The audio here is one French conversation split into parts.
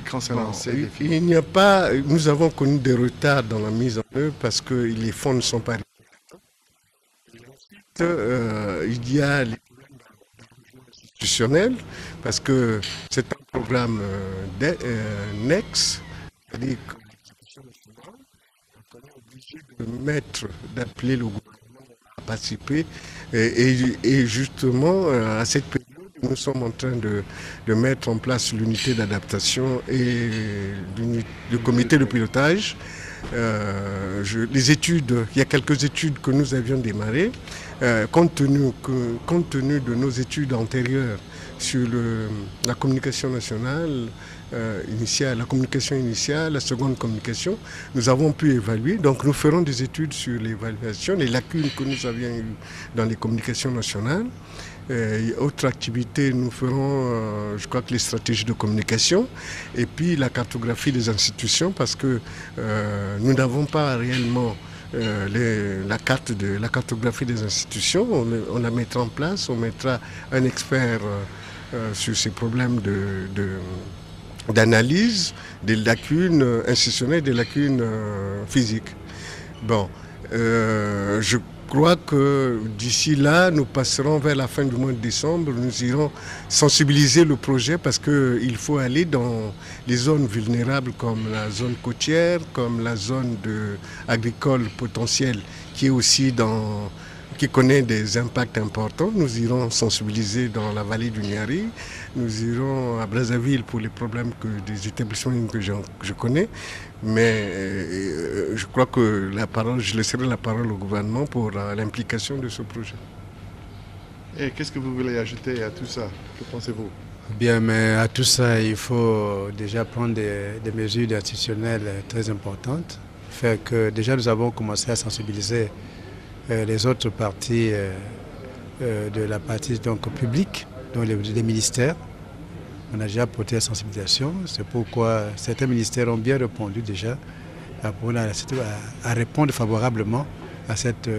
concernant ces défis? Il n'y a pas, nous avons connu des retards dans la mise en œuvre parce que les fonds ne sont pas arrivés. Il y a les institutionnels parce que c'est un programme NEX, c'est-à-dire que d'appeler le gouvernement à participer et justement à cette période nous sommes en train de mettre en place l'unité d'adaptation et le comité de pilotage. Les études, il y a quelques études que nous avions démarrées, compte tenu de nos études antérieures sur la communication nationale initiale, la communication initiale, la seconde communication, nous avons pu évaluer. Donc nous ferons des études sur l'évaluation, les lacunes que nous avions eues dans les communications nationales. Autre activité, nous ferons, je crois que les stratégies de communication et puis la cartographie des institutions parce que nous n'avons pas réellement la cartographie des institutions. On la mettra en place, on mettra un expert sur ces problèmes d'analyse des lacunes institutionnelles, des lacunes physiques. Bon, je crois que d'ici là, nous passerons vers la fin du mois de décembre, nous irons sensibiliser le projet parce qu'il faut aller dans les zones vulnérables comme la zone côtière, comme la zone agricole potentielle qui est aussi qui connaît des impacts importants. Nous irons sensibiliser dans la vallée du Niari, nous irons à Brazzaville pour les problèmes des établissements que je connais. Mais je crois que je laisserai la parole au gouvernement pour l'implication de ce projet. Et qu'est-ce que vous voulez ajouter à tout ça? Que pensez-vous? Bien, mais à tout ça, il faut déjà prendre des mesures institutionnelles très importantes. Fait que déjà, nous avons commencé à sensibiliser les autres parties de la partie donc, publique, donc les ministères. On a déjà apporté la sensibilisation, c'est pourquoi certains ministères ont bien répondu déjà à répondre favorablement à cette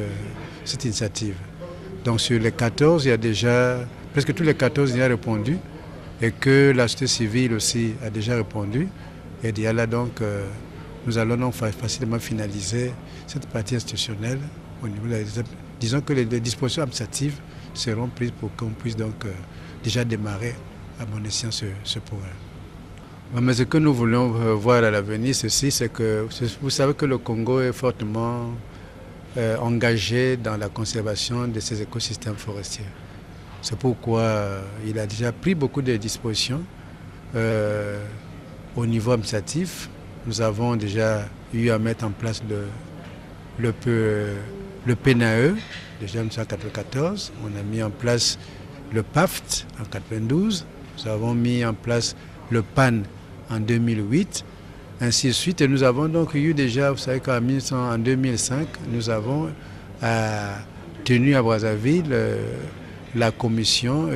initiative. Donc sur les 14, il y a déjà, presque tous les 14 y ont répondu et que la société civile aussi a déjà répondu. Et il y a là donc, nous allons donc facilement finaliser cette partie institutionnelle au niveau disons que les dispositions administratives seront prises pour qu'on puisse donc déjà démarrer à bon escient ce programme. Mais ce que nous voulons voir à l'avenir, c'est que vous savez que le Congo est fortement engagé dans la conservation de ses écosystèmes forestiers. C'est pourquoi il a déjà pris beaucoup de dispositions au niveau administratif. Nous avons déjà eu à mettre en place le PNAE, déjà en 1994. On a mis en place le PAFT en 1992. Nous avons mis en place le PAN en 2008, ainsi de suite. Et nous avons donc eu déjà, vous savez qu'en 2005, nous avons tenu à Brazzaville la commission,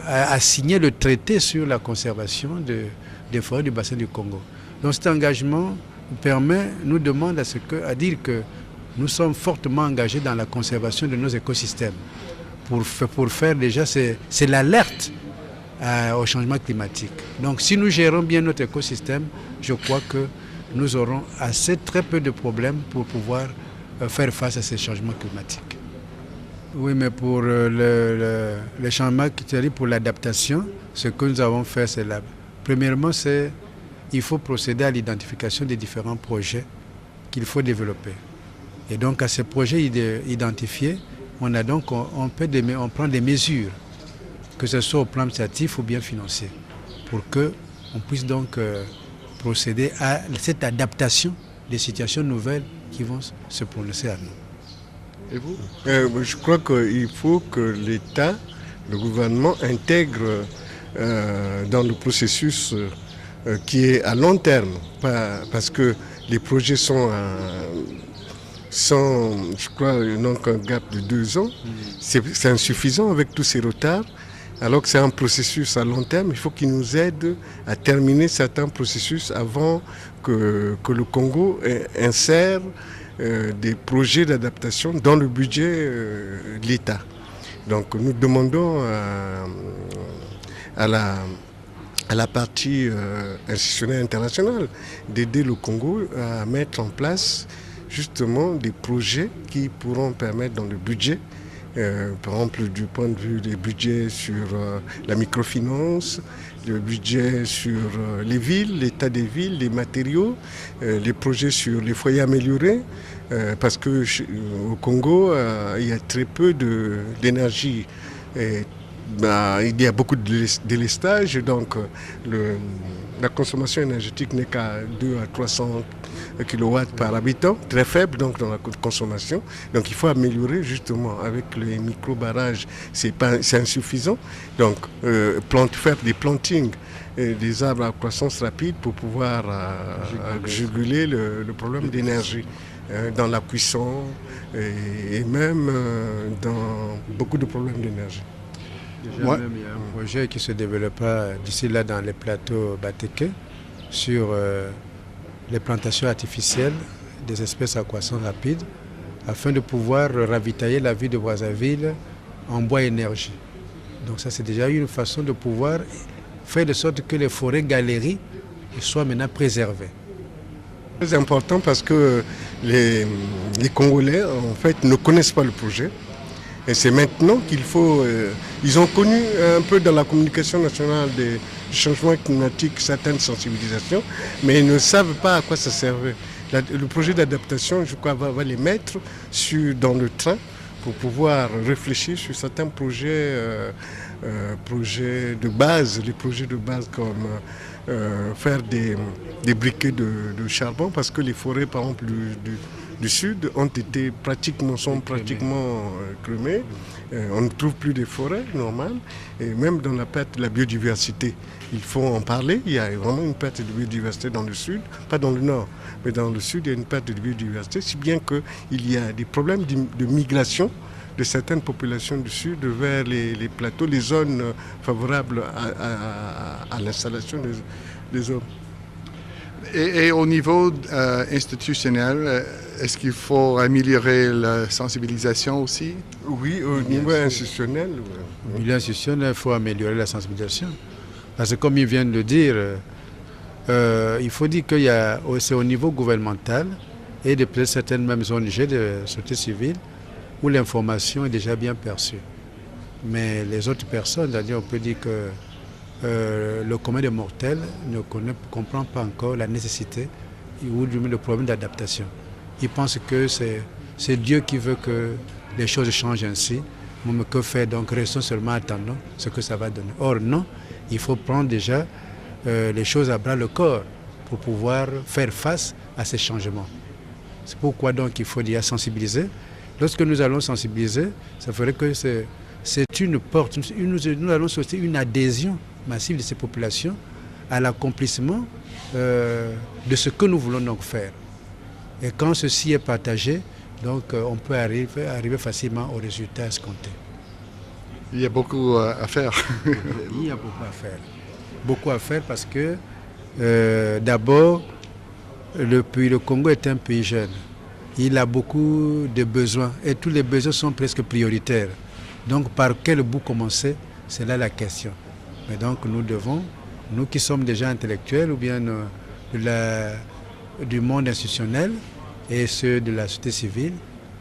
a signé le traité sur la conservation des forêts du bassin du Congo. Donc cet engagement nous demande à dire que nous sommes fortement engagés dans la conservation de nos écosystèmes. Pour faire déjà, c'est l'alerte au changement climatique. Donc si nous gérons bien notre écosystème, je crois que nous aurons très peu de problèmes pour pouvoir faire face à ces changements climatiques. Oui, mais pour le changement climatique, pour l'adaptation, ce que nous avons fait, premièrement, il faut procéder à l'identification des différents projets qu'il faut développer. Et donc à ces projets identifiés, on prend des mesures, que ce soit au plan administratif ou bien financier, pour qu'on puisse donc procéder à cette adaptation des situations nouvelles qui vont se prononcer à nous. Et vous? Je crois qu'il faut que l'État, le gouvernement intègre dans le processus qui est à long terme, parce que les projets sont je crois, donc un gap de 2 ans. C'est insuffisant avec tous ces retards. Alors que c'est un processus à long terme, il faut qu'il nous aide à terminer certains processus avant que le Congo insère des projets d'adaptation dans le budget de l'État. Donc nous demandons à à la partie institutionnelle internationale, d'aider le Congo à mettre en place justement des projets qui pourront permettre dans le budget, par exemple du point de vue des budgets sur la microfinance, le budget sur les villes, l'état des villes, les matériaux, les projets sur les foyers améliorés, parce qu'au Congo, il y a très peu d'énergie. Il y a beaucoup de délestage, donc la consommation énergétique n'est qu'à 2 à 300 kW par habitant, très faible donc dans la consommation. Donc il faut améliorer justement avec les micro-barrages, c'est insuffisant. Donc faire des plantings, des arbres à croissance rapide pour pouvoir juguler le problème d'énergie dans la cuisson et même dans beaucoup de problèmes d'énergie. Déjà même, il y a un projet qui se développera d'ici là dans les plateaux Bateke sur les plantations artificielles des espèces à croissance rapide afin de pouvoir ravitailler la ville de Brazzaville en bois énergie. Donc ça c'est déjà une façon de pouvoir faire de sorte que les forêts galeries soient maintenant préservées. C'est important parce que les Congolais en fait ne connaissent pas le projet. Et c'est maintenant qu'il faut... ils ont connu un peu dans la communication nationale des changements climatiques certaines sensibilisations, mais ils ne savent pas à quoi ça servait. Le projet d'adaptation, je crois, va les mettre dans le train pour pouvoir réfléchir sur certains projets de base, les projets de base comme faire des briquets de charbon, parce que les forêts, par exemple, du sud sont pratiquement crémées. On ne trouve plus de forêts normales. Et même dans la perte de la biodiversité, il faut en parler. Il y a vraiment une perte de biodiversité dans le sud, pas dans le nord, mais dans le sud, il y a une perte de biodiversité, si bien qu'il y a des problèmes de migration de certaines populations du sud vers les plateaux, les zones favorables à l'installation des hommes. Et au niveau institutionnel, est-ce qu'il faut améliorer la sensibilisation aussi? Oui, au niveau institutionnel. Au niveau institutionnel, il faut améliorer la sensibilisation. Parce que comme il vient de le dire, il faut dire que c'est au niveau gouvernemental et de peut-être certaines mêmes ONG de société civile où l'information est déjà bien perçue. Mais les autres personnes, c'est-à-dire on peut dire que le commun des mortels ne comprend pas encore la nécessité ou le problème d'adaptation. Il pense que c'est Dieu qui veut que les choses changent ainsi. Mais que faire? Donc restons seulement attendant ce que ça va donner. Or non, il faut prendre déjà les choses à bras le corps pour pouvoir faire face à ces changements. C'est pourquoi donc il faut déjà sensibiliser. Lorsque nous allons sensibiliser, ça ferait que c'est une porte, nous allons sortir une adhésion massive de ces populations à l'accomplissement de ce que nous voulons donc faire. Et quand ceci est partagé, donc on peut arriver facilement au résultat escompté. Il y a beaucoup à faire. Il y a beaucoup à faire. Beaucoup à faire parce que d'abord, le Congo est un pays jeune. Il a beaucoup de besoins et tous les besoins sont presque prioritaires. Donc par quel bout commencer, c'est là la question. Mais donc nous qui sommes déjà intellectuels ou bien du monde institutionnel et ceux de la société civile,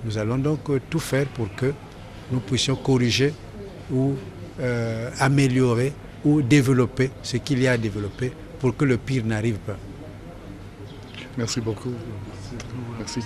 nous allons donc tout faire pour que nous puissions corriger ou améliorer ou développer ce qu'il y a à développer pour que le pire n'arrive pas. Merci beaucoup. Merci.